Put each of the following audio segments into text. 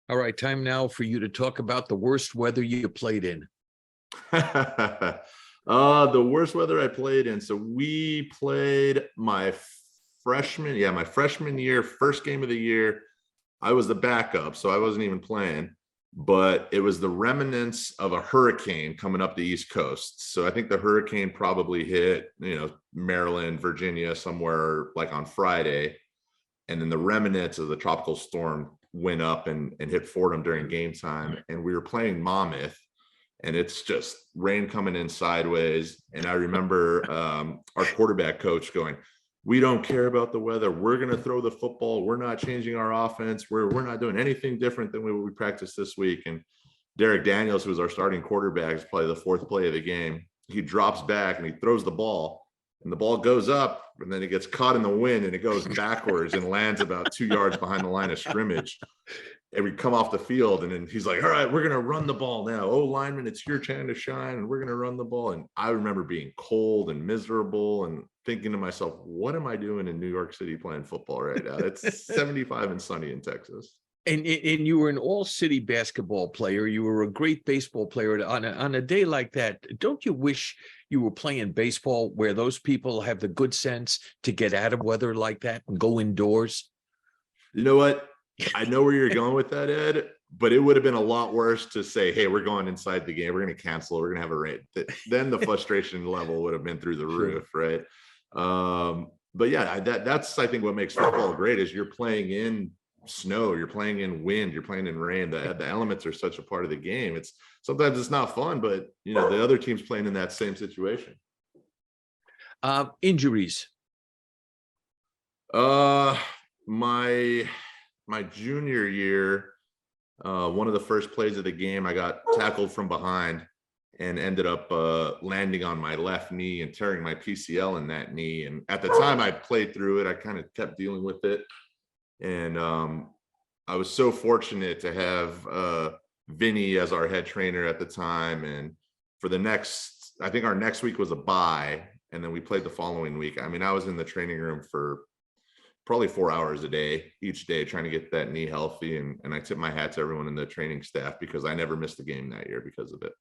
All right, time now for you to talk about the worst weather you played in. The worst weather I played in. So we played my freshman year, first game of the year. I was the backup, so I wasn't even playing, but it was the remnants of a hurricane coming up the East Coast. So I think the hurricane probably hit, Maryland, Virginia, somewhere like on Friday. And then the remnants of the tropical storm went up and hit Fordham during game time. And we were playing Monmouth, and it's just rain coming in sideways. And I remember our quarterback coach going, "We don't care about the weather. We're going to throw the football. We're not changing our offense. We're not doing anything different than what we practiced this week." And Derek Daniels, who was our starting quarterback, is probably the fourth play of the game. He drops back and he throws the ball, and the ball goes up, and then it gets caught in the wind and it goes backwards and lands about 2 yards behind the line of scrimmage. And we come off the field, and then he's like, "All right, we're going to run the ball now. Oh, lineman, it's your turn to shine, and we're going to run the ball." And I remember being cold and miserable and thinking to myself, what am I doing in New York City playing football right now? It's 75 and sunny in Texas. And you were an all-city basketball player. You were a great baseball player. On a day like that, don't you wish you were playing baseball where those people have the good sense to get out of weather like that and go indoors? You know what? I know where you're going with that, Ed, but it would have been a lot worse to say, "Hey, we're going inside the game. We're going to cancel. We're going to have a rain." Then the frustration level would have been through the roof, right? But yeah, that's I think what makes football great is you're playing in snow, you're playing in wind, you're playing in rain. The elements are such a part of the game. It's sometimes it's not fun, but the other team's playing in that same situation. Injuries. My junior year, one of the first plays of the game, I got tackled from behind and ended up landing on my left knee and tearing my PCL in that knee. And at the time I played through it, I kind of kept dealing with it. And I was so fortunate to have Vinny as our head trainer at the time. And for I think our next week was a bye. And then we played the following week. I mean, I was in the training room for probably 4 hours a day, each day, trying to get that knee healthy. And I tip my hat to everyone in the training staff because I never missed a game that year because of it.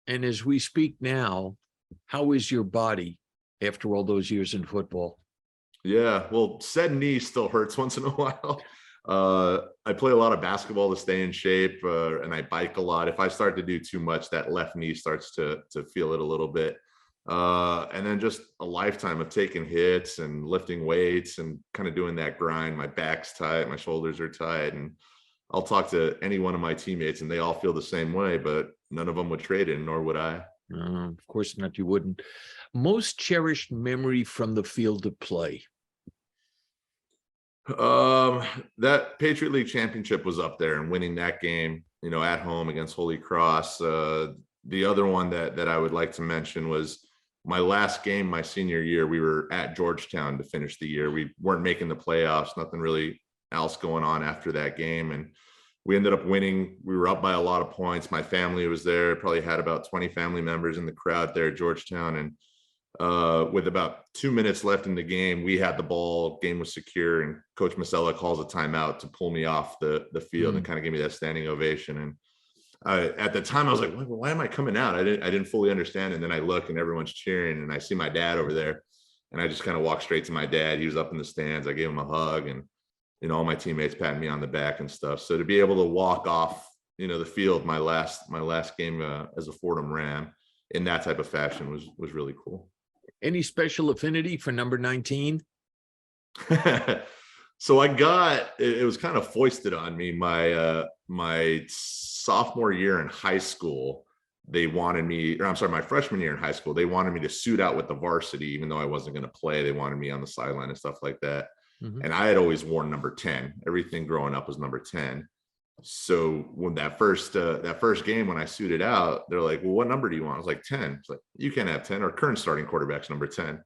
And as we speak now, how is your body after all those years in football? Yeah, well, said knee still hurts once in a while. I play a lot of basketball to stay in shape, and I bike a lot. If I start to do too much, that left knee starts to feel it a little bit. And then just a lifetime of taking hits and lifting weights and kind of doing that grind. My back's tight, my shoulders are tight, and I'll talk to any one of my teammates and they all feel the same way, but none of them would trade it, nor would I. Of course not, you wouldn't. Most cherished memory from the field of play? That Patriot League championship was up there, and winning that game, at home against Holy Cross. The other one that I would like to mention was my last game, my senior year. We were at Georgetown to finish the year. We weren't making the playoffs, nothing really else going on after that game. And we ended up winning. We were up by a lot of points. My family was there, probably had about 20 family members in the crowd there at Georgetown. And with about 2 minutes left in the game, we had the ball, game was secure, and Coach Masella calls a timeout to pull me off the field and kind of give me that standing ovation. And at the time I was like, why am I coming out? I didn't fully understand. And then I look and everyone's cheering, and I see my dad over there, and I just kind of walked straight to my dad. He was up in the stands. I gave him a hug, and all my teammates patting me on the back and stuff. So to be able to walk off the field my last game as a Fordham Ram in that type of fashion was really cool. Any special affinity for number 19? So it was kind of foisted on me my sophomore year in high school. They wanted me, or I'm sorry, my freshman year in high school, they wanted me to suit out with the varsity, even though I wasn't going to play. They wanted me on the sideline and stuff like that. Mm-hmm. And I had always worn number 10. Everything growing up was number 10. So when that first game, when I suited out, they're like, "Well, what number do you want?" I was like, 10. It's like, "You can't have 10. Our current starting quarterback's number 10.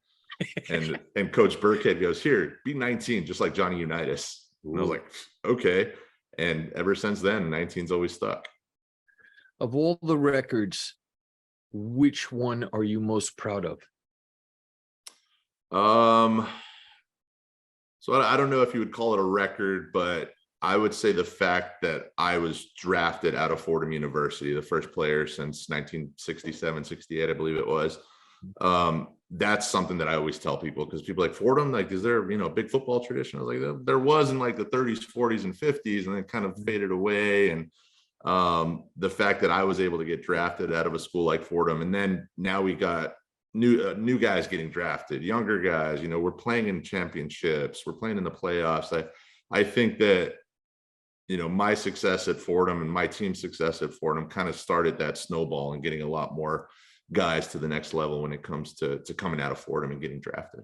And Coach Burkhead goes, "Here, be 19, just like Johnny Unitas." And I was like, "Okay." And ever since then, 19's always stuck. Of all the records, which one are you most proud of? So I don't know if you would call it a record, but I would say the fact that I was drafted out of Fordham University, the first player since 1967, 68, I believe it was. That's something that I always tell people, because people are like, Fordham, like, is there, a big football tradition? I was like, there was in like the 30s, 40s, and 50s, and then kind of faded away. And the fact that I was able to get drafted out of a school like Fordham, and then now we got new guys getting drafted, younger guys, we're playing in championships, we're playing in the playoffs. I think that, my success at Fordham and my team's success at Fordham kind of started that snowball and getting a lot more guys to the next level when it comes to coming out of Fordham and getting drafted.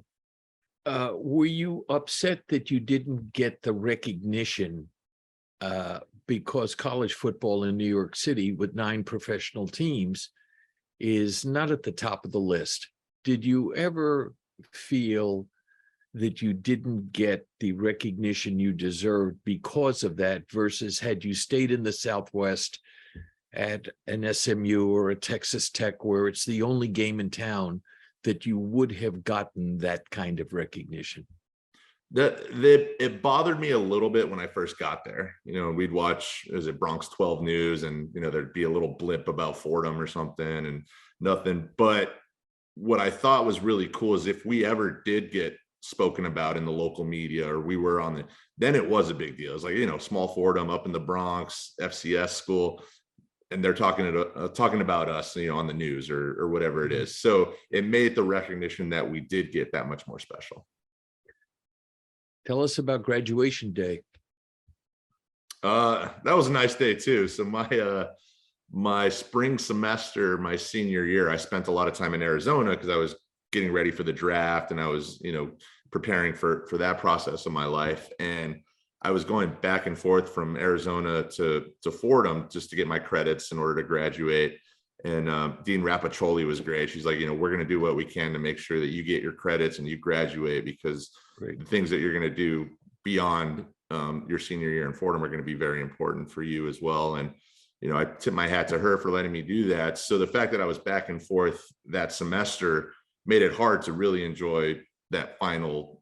Were you upset that you didn't get the recognition because college football in New York City with 9 professional teams is not at the top of the list? Did you ever feel that you didn't get the recognition you deserved because of that, versus had you stayed in the Southwest at an SMU or a Texas Tech, where it's the only game in town, that you would have gotten that kind of recognition? It bothered me a little bit when I first got there. We'd watch, is it Bronx 12 News, and there'd be a little blip about Fordham or something and nothing. But what I thought was really cool is if we ever did get spoken about in the local media, or we were then it was a big deal. It's like, small Fordham up in the Bronx, FCS school, and they're talking about us, on the news or whatever it is. So it made the recognition that we did get that much more special. Tell us about graduation day. That was a nice day too. So my spring semester, my senior year, I spent a lot of time in Arizona because I was getting ready for the draft, and I was, preparing for that process of my life. And I was going back and forth from Arizona to Fordham just to get my credits in order to graduate. And Dean Rapaccioli was great. She's like, we're going to do what we can to make sure that you get your credits and you graduate, because the things that you're going to do beyond your senior year in Fordham are going to be very important for you as well. And, I tip my hat to her for letting me do that. So the fact that I was back and forth that semester made it hard to really enjoy that final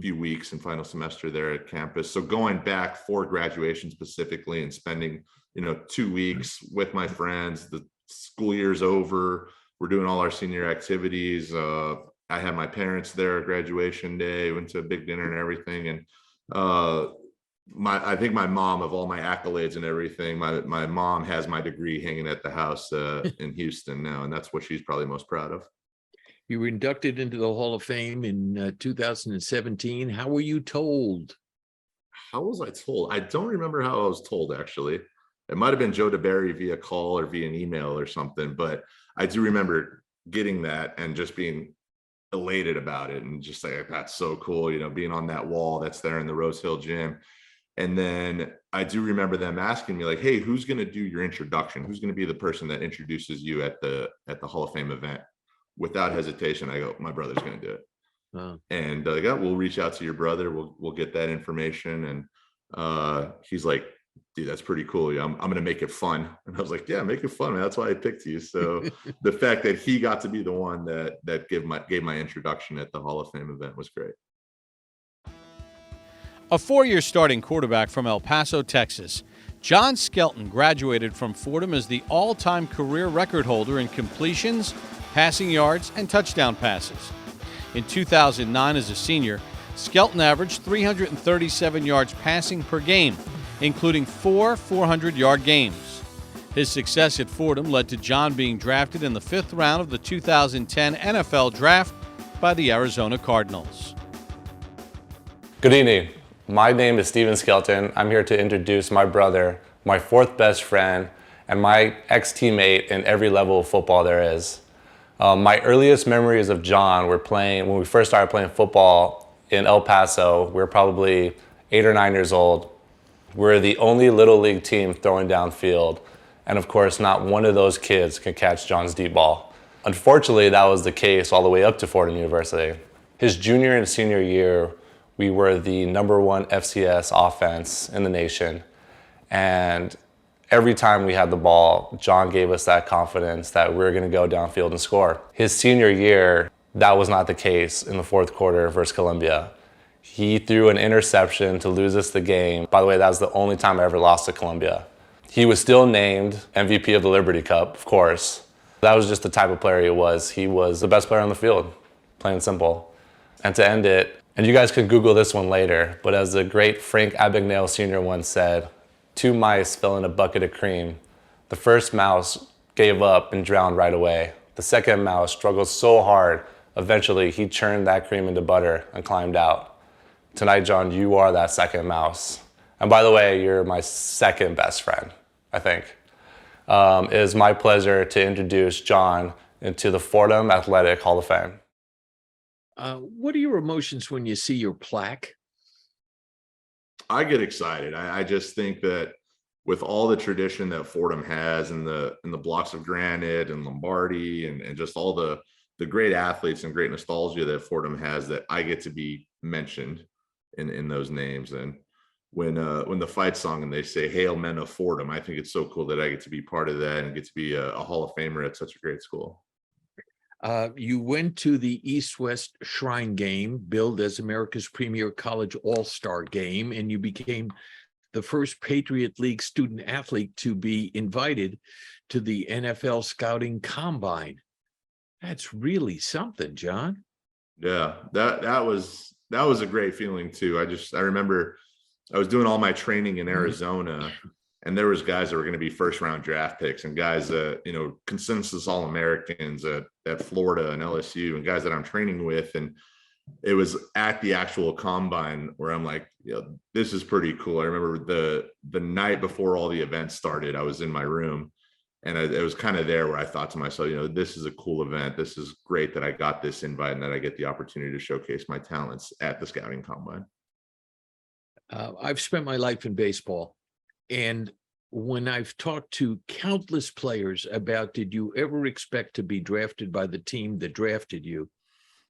few weeks and final semester there at campus. So going back for graduation specifically and spending, 2 weeks with my friends, the school year's over, we're doing all our senior activities. I had my parents there at graduation day, went to a big dinner and everything. And I think my mom, of all my accolades and everything, my mom has my degree hanging at the house in Houston now, and that's what she's probably most proud of. You were inducted into the Hall of Fame in 2017. How were you told? How was I told? I don't remember how I was told, actually. It might have been Joe DeBerry via call or via an email or something, but I do remember getting that and just being elated about it and just like, that's so cool, being on that wall that's there in the Rose Hill gym. And then I do remember them asking me like, hey, who's going to do your introduction? Who's going to be the person that introduces you at the Hall of Fame event? Without hesitation, I go, my brother's going to do it. Oh. And they go, we'll reach out to your brother. We'll get that information. And he's like, dude, that's pretty cool. Yeah, I'm going to make it fun. And I was like, yeah, make it fun, man. That's why I picked you. So the fact that he got to be the one that gave my introduction at the Hall of Fame event was great. A 4-year starting quarterback from El Paso, Texas, John Skelton graduated from Fordham as the all-time career record holder in completions, passing yards, and touchdown passes. In 2009, as a senior, Skelton averaged 337 yards passing per game, including 4 400-yard games. His success at Fordham led to John being drafted in the 5th round of the 2010 NFL Draft by the Arizona Cardinals. Good evening. My name is Steven Skelton. I'm here to introduce my brother, my 4th best friend, and my ex-teammate in every level of football there is. My earliest memories of John were when we first started playing football in El Paso. We were probably 8 or 9 years old. We're the only Little League team throwing downfield. And of course, not one of those kids could catch John's deep ball. Unfortunately, that was the case all the way up to Fordham University. His junior and senior year, we were the #1 FCS offense in the nation. And every time we had the ball, John gave us that confidence that we were going to go downfield and score. His senior year, that was not the case in the 4th quarter versus Columbia. He threw an interception to lose us the game. By the way, that was the only time I ever lost to Columbia. He was still named MVP of the Liberty Cup, of course. That was just the type of player he was. He was the best player on the field, plain and simple. And to end it, and you guys can Google this one later, but as the great Frank Abagnale Sr. once said, 2 mice fell in a bucket of cream. The first mouse gave up and drowned right away. The second mouse struggled so hard, eventually he churned that cream into butter and climbed out. Tonight, John, you are that second mouse. And by the way, you're my second best friend, I think. It is my pleasure to introduce John into the Fordham Athletic Hall of Fame. What are your emotions when you see your plaque? I get excited. I just think that with all the tradition that Fordham has and the blocks of granite and Lombardi and just all the great athletes and great nostalgia that Fordham has, that I get to be mentioned in those names. And when the fight song and they say "Hail Men of Fordham," I think it's so cool that I get to be part of that and get to be a Hall of Famer at such a great school. You went to the East-West Shrine Game, billed as America's premier college all-star game, and you became the first Patriot League student athlete to be invited to the NFL Scouting Combine. That's really something, John. Yeah, that was a great feeling too. I remember I was doing all my training in Arizona, and there was guys that were going to be first-round draft picks and guys that, consensus All-Americans at Florida and LSU and guys that I'm training with. And it was at the actual combine where I'm like, this is pretty cool. I remember the night before all the events started, I was in my room and it was kind of there where I thought to myself, this is a cool event. This is great that I got this invite and that I get the opportunity to showcase my talents at the scouting combine. I've spent my life in baseball, and when I've talked to countless players about, did you ever expect to be drafted by the team that drafted you?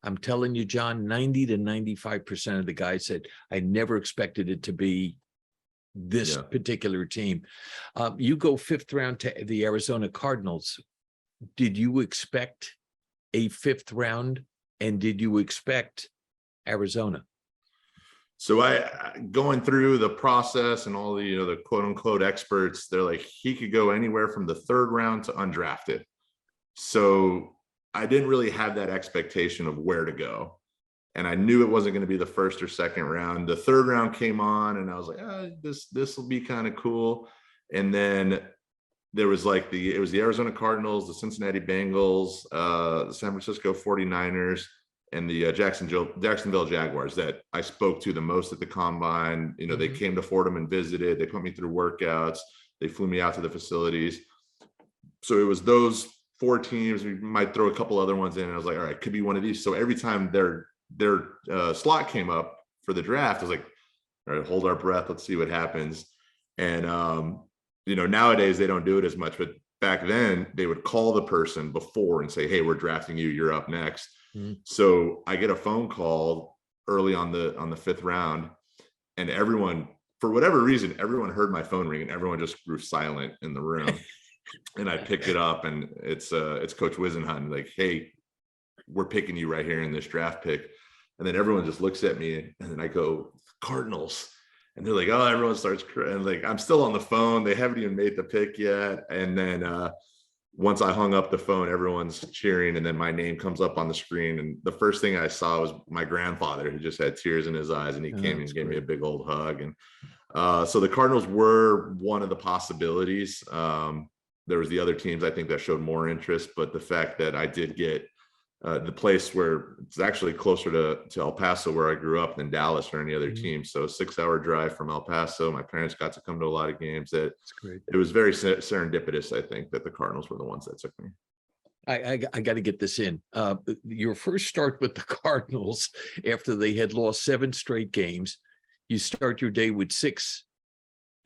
I'm telling you, John, 90 to 95% of the guys said, I never expected it to be this particular team. You go 5th round to the Arizona Cardinals. Did you expect a 5th round, and did you expect Arizona? So going through the process and all the quote unquote experts, they're like, he could go anywhere from the 3rd round to undrafted. So I didn't really have that expectation of where to go. And I knew it wasn't going to be the 1st or 2nd round. The 3rd round came on and I was like, this will be kind of cool. And then there was it was the Arizona Cardinals, the Cincinnati Bengals, the San Francisco 49ers, and the Jacksonville Jaguars that I spoke to the most at the combine. They came to Fordham and visited. They put me through workouts. They flew me out to the facilities. So it was those 4 teams. We might throw a couple other ones in. And I was like, all right, could be one of these. So every time their slot came up for the draft, I was like, all right, hold our breath. Let's see what happens. And, nowadays they don't do it as much, but back then they would call the person before and say, hey, we're drafting you. You're up next. So I get a phone call early on the 5th round, and everyone, for whatever reason, everyone heard my phone ring and everyone just grew silent in the room. And I pick it up and it's Coach Wisenhunt, like, hey, we're picking you right here in this draft pick. And then everyone just looks at me and then I go, Cardinals. And they're like, oh, everyone starts crying. Like, I'm still on the phone. They haven't even made the pick yet. And then once I hung up the phone, everyone's cheering. And then my name comes up on the screen. And the first thing I saw was my grandfather, who just had tears in his eyes. And he came and gave me a big old hug. And so the Cardinals were one of the possibilities. There was the other teams, I think, that showed more interest. But the fact that I did get the place where it's actually closer to El Paso, where I grew up, than Dallas or any other team. So a 6-hour drive from El Paso. My parents got to come to a lot of games. That's great. It was very serendipitous, I think, that the Cardinals were the ones that took me. I got to get this in. Your first start with the Cardinals, after they had lost 7 straight games, you start your day with 6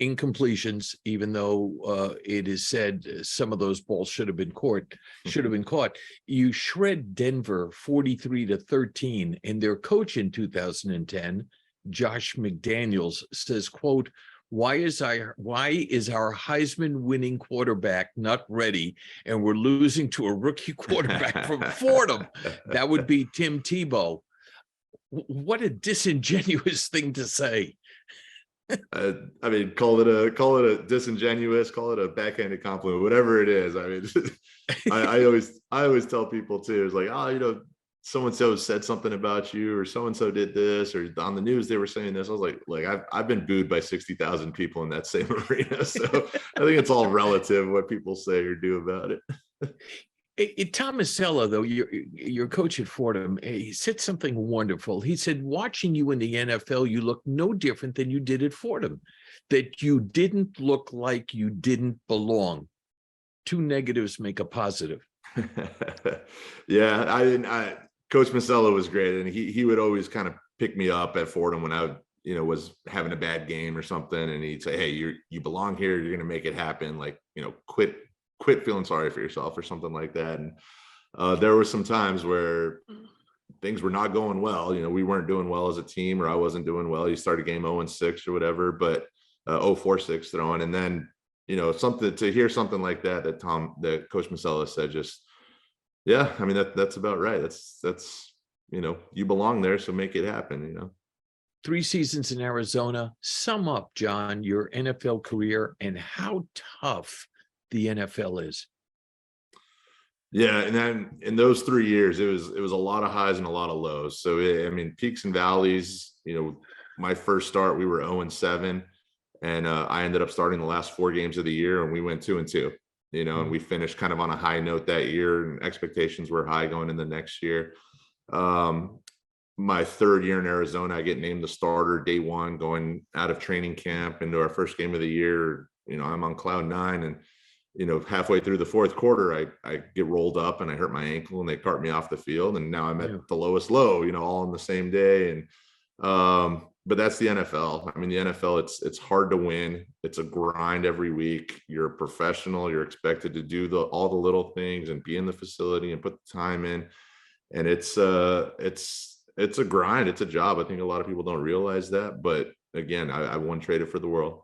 incompletions, even though it is said some of those balls should have been caught. You shred Denver 43-13, and their coach in 2010, Josh McDaniels, says, quote, why is our Heisman winning quarterback not ready, and we're losing to a rookie quarterback from Fordham? That would be Tim Tebow. What a disingenuous thing to say. I mean, call it a disingenuous, call it a backhanded compliment, whatever it is. I mean, I always tell people too, it's like, oh, you know, so-and-so said something about you, or so-and-so did this, or on the news they were saying this. I was like I've been booed by 60,000 people in that same arena. So I think it's all relative what people say or do about it. Tomasello, though, your coach at Fordham, he said something wonderful. He said, watching you in the NFL, you look no different than you did at Fordham, that you didn't look like you didn't belong. Two negatives make a positive. Yeah, Coach Masello was great, and he would always kind of pick me up at Fordham when I, you know, was having a bad game or something, and he'd say, "Hey, you belong here. You're going to make it happen. Like, you know, quit feeling sorry for yourself," or something like that. And there were some times where things were not going well. You know, we weren't doing well as a team, or I wasn't doing well. You started game 0-6 or whatever, but 0-4-6 throwing, and then, you know, something to hear something like that that Coach Masello said, just, yeah, I mean, that's about right. That's, you know, you belong there, so make it happen, you know. 3 seasons in Arizona. Sum up, John, your NFL career and how tough the NFL is. Yeah, and then in those 3 years, it was a lot of highs and a lot of lows. So I mean, peaks and valleys. You know, my first start, we were 0-7, and I ended up starting the last 4 games of the year, and we went 2-2. You know, and we finished kind of on a high note that year, and expectations were high going in the next year. My 3rd year in Arizona, I get named the starter day 1, going out of training camp into our first game of the year. You know, I'm on cloud 9, and, you know, halfway through the 4th quarter, I get rolled up and I hurt my ankle, and they cart me off the field, and now I'm at the lowest low, you know, all on the same day. And but that's the NFL. I mean, the NFL, it's hard to win. It's a grind every week. You're a professional. You're expected to do all the little things and be in the facility and put the time in. And it's a grind. It's a job. I think a lot of people don't realize that. But again, I wouldn't trade it for the world.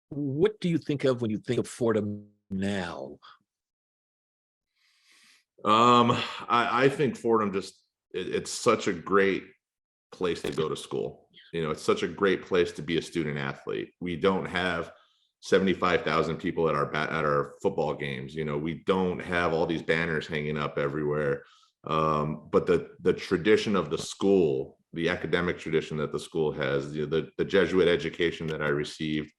What do you think of when you think of Fordham now? I think Fordham it's such a great place to go to school. You know, it's such a great place to be a student athlete. We don't have 75,000 people at our football games. You know, we don't have all these banners hanging up everywhere. But the tradition of the school, the academic tradition that the school has, the Jesuit education that I received,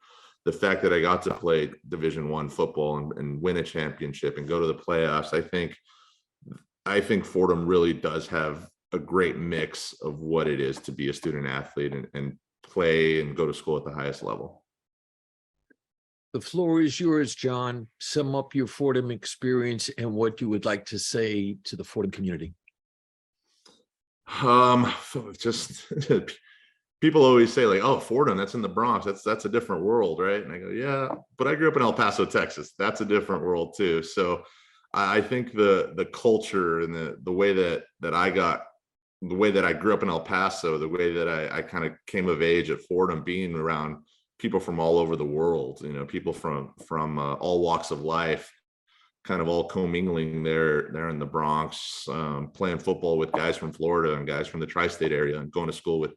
the fact that I got to play Division I football and win a championship and go to the playoffs, I think Fordham really does have a great mix of what it is to be a student athlete and play and go to school at the highest level. The floor is yours, John. Sum up your Fordham experience and what you would like to say to the Fordham community. Just people always say, like, "Oh, Fordham, that's in the Bronx. That's a different world, right?" And I go, "Yeah, but I grew up in El Paso, Texas. That's a different world too." So I think the culture and the way that the way that I grew up in El Paso, the way that I kind of came of age at Fordham, being around people from all over the world, you know, people from all walks of life, kind of all commingling there in the Bronx, playing football with guys from Florida and guys from the tri-state area, and going to school with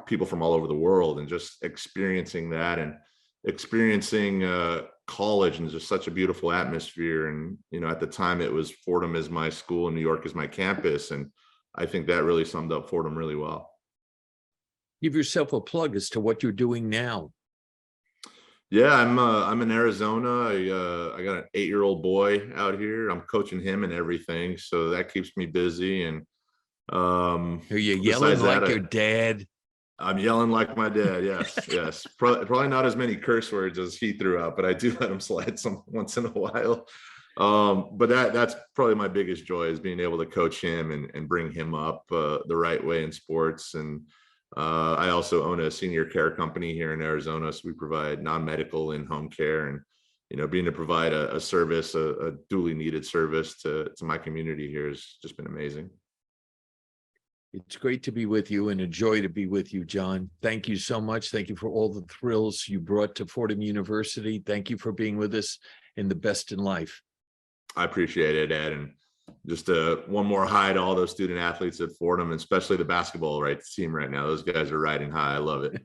people from all over the world, and just experiencing that, and experiencing college, and just such a beautiful atmosphere. And, you know, at the time it was Fordham as my school and New York as my campus, and I think that really summed up Fordham really well. Give yourself a plug as to what you're doing now. Yeah, I'm in Arizona. I got an 8-year-old boy out here. I'm coaching him and everything, so that keeps me busy. And are you yelling like your dad? I'm yelling like my dad. Yes, yes. Probably not as many curse words as he threw out, but I do let him slide once in a while. But that's probably my biggest joy, is being able to coach him and bring him up the right way in sports. And I also own a senior care company here in Arizona, so we provide non-medical in-home care, and, you know, being to provide a service, a duly needed service to my community here has just been amazing. It's great to be with you, and a joy to be with you, John. Thank you so much. Thank you for all the thrills you brought to Fordham University. Thank you for being with us in the best in life. I appreciate it, Ed. And just one more hi to all those student athletes at Fordham, and especially the basketball team right now. Those guys are riding high. I love it.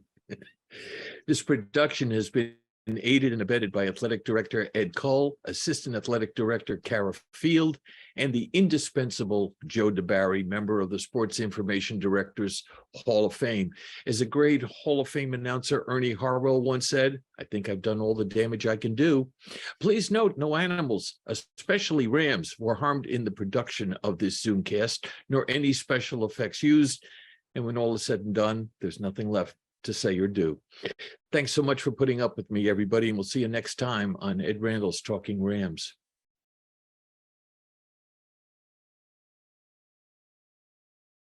This production has been aided and abetted by Athletic Director Ed Cole, Assistant Athletic Director Kara Field, and the indispensable Joe DeBarry, member of the Sports Information Directors Hall of Fame. As a great Hall of Fame announcer Ernie Harwell once said, "I think I've done all the damage I can do." Please note, no animals, especially rams, were harmed in the production of this Zoomcast, nor any special effects used. And when all is said and done, there's nothing left to say or do. Thanks so much for putting up with me, everybody, and we'll see you next time on Ed Randall's Talking Rams.